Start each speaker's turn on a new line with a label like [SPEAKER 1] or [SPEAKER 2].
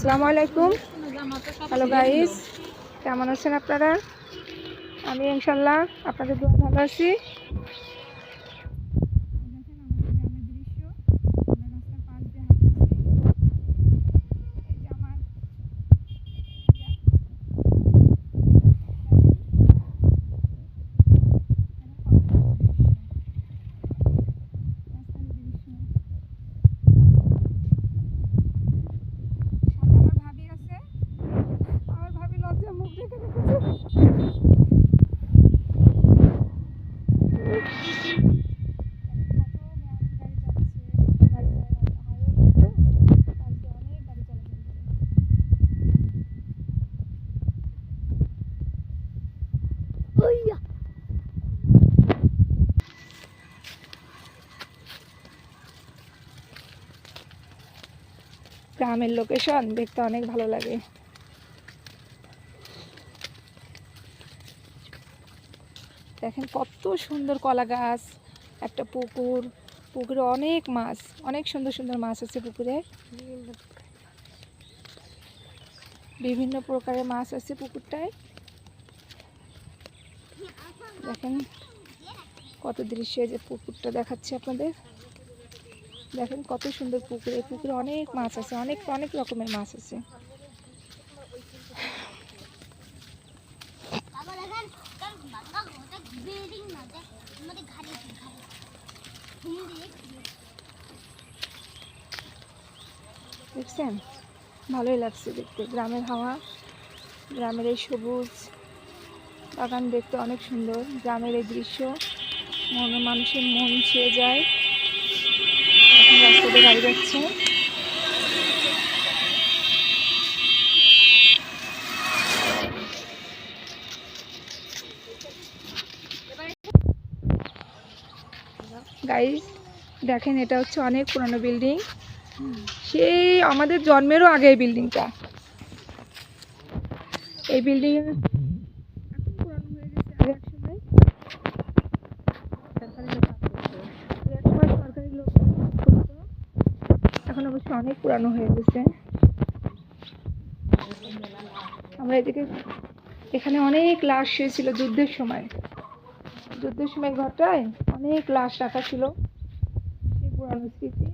[SPEAKER 1] আসসালামু আলাইকুম। Hello guys, কেমন আছেন আপনারা? আমি ইনশাল্লাহ আপনাদের দোয়া ভালো আছি। গ্রামের লোকেশন দেখতে অনেক ভালো লাগে। দেখেন কত সুন্দর কলা গাছ, একটা পুকুরে অনেক মাছ, অনেক সুন্দর সুন্দর মাছ আছে পুকুরে। বিভিন্ন প্রকারের মাছ আছে পুকুরটায়। দেখেন কত দৃশ্য, যে পুকুরটা দেখাচ্ছে আপনাদের। দেখেন কত সুন্দর পুকুর, এই পুকুরে অনেক মাছ আছে, অনেক অনেক রকমের মাছ আছে। দেখছেন, ভালোই লাগছে দেখতে। গ্রামের হাওয়া, গ্রামের এই সবুজ বাগান দেখতে অনেক সুন্দর। গ্রামের এই দৃশ্য মানুষের মন ছুঁয়ে যায়। এখন রাস্তাতে গাড়ি যাচ্ছে। গাইস দেখেন, এটা হচ্ছে অনেক পুরানো বিল্ডিং। সেই আমাদের জন্মেরও আগে এই বিল্ডিংটা। এই বিল্ডিং এখন অবশ্য অনেক পুরানো হয়ে গেছে। আমরা এখানে অনেক লাশ হয়েছিল যুদ্ধের সময়। ঘরটায় অনেক লাশ রাখা ছিল, সেই পুরানো স্মৃতি।